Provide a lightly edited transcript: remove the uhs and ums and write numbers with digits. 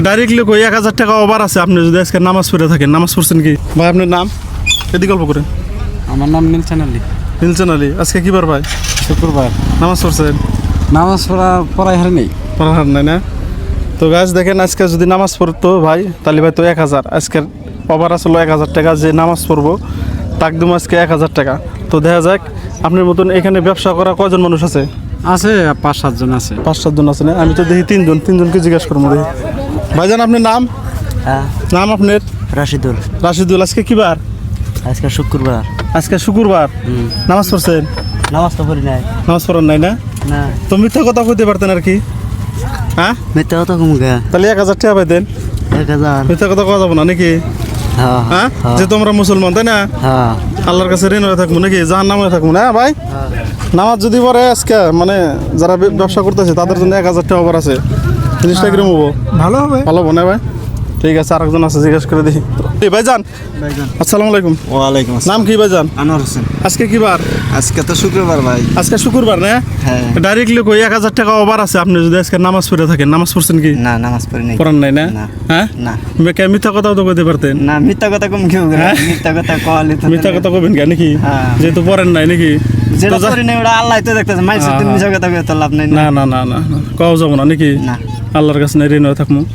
Directly কই 1000 টাকা over আছে। আপনি যদি আজকে নামাজ পড়ে থাকেন, নামাজ পড়ছেন কি ভাই? আপনার নাম এদিকে গল্প করেন। আমার নাম নীলচন আলী। নীলচন আলী, আজকে কি বার ভাই? শুক্রবার। নামাজ পড়ছেন? নামাজ পড়াই হার নেই। পড়ার হার নাই না? তো গাছ দেখেন, আজকে যদি নামাজ পড়তো ভাই তাহলে ভাই তো 1000, আজকের ওভার আসলো 1000 টাকা। যে নামাজ পড়বো তাক দিম আজকে 1000 টাকা। তো দেখা যাক আপনার মতন এখানে ব্যবসা করা কয়জন মানুষ আছে? আছে 5-7 জন আছে। 5-7 জন আছে না? আমি তো দেখি তিনজনকে জিজ্ঞাসা করবো দেখি। ভাইজান আপনার নাম? হ্যাঁ, নাম আপনার? রাশিদুল। রাশিদুল। আজকে কি বার? আজকে শুক্রবার। আজকে শুক্রবার। নামাজ পড়ছেন? নামাজ তো পড়ি নাই। নামাজ পড়েন নাই না? না, তো মিথ্যা কথা কইতে পারতেন আর কি। হ্যাঁ, মিথ্যা কথা কম গা। তাহলে 1000 টাকা পাইতেন। 1000। মিথ্যা কথা কওয়া যাবো না নাকি? হ্যাঁ হ্যাঁ, যে তোমরা মুসলমান তাই না? হ্যাঁ। আল্লাহর কাছে ঋণ হয়ে থাকবো নাকি? জাহান্নামে হয়ে থাকবো না ভাই? নামাজ যদি পড়ে আজকে মানে যারা ব্যবসা করতেছে তাদের জন্য 1000 টাকা ওভার আছে। জিনিসটা কিরকম হবো? ভালো হবে। ভালো হবো না ভাই? ঠিক আছে, আরেকজন আছে, জিজ্ঞেস করে দেখি। ভাইজান আসসালামু আলাইকুম। ওয়ালাইকুম আসসালাম। নাম কি ভাইজান? আনোয়ার হোসেন। আজকে কি বার? আজকে তো শুক্রবার ভাই। আজকে শুক্রবার না? হ্যাঁ। ডাইরেক্টলি কই 1000 টাকা ওভার আছে। আপনি যদি আজকে নামাজ পড়ে থাকেন, নামাজ পড়ছেন কি? না, নামাজ পড়ি নাই। পড়েন নাই না? না। হ্যাঁ, না। মিথ্যা কথাও তো কইতে পারতেন। না, মিথ্যা কথা কম কেউ করে। মিথ্যা কথা কওয়ালি তো। মিথ্যা কথা কবেন কেন নাকি? হ্যাঁ। যেহেতু পড়েন নাই নাকি? যেটা তো যা- পড়ি নাই ওটা আল্লাহ তো দেখতেছে। মাইসে তুমি মিছা কথা কইতে লাভ নাই না। না না না না না, কওয়া যাবো না নাকি? না। আল্লাহর কাছে ঋণ হয়ে থাকবো।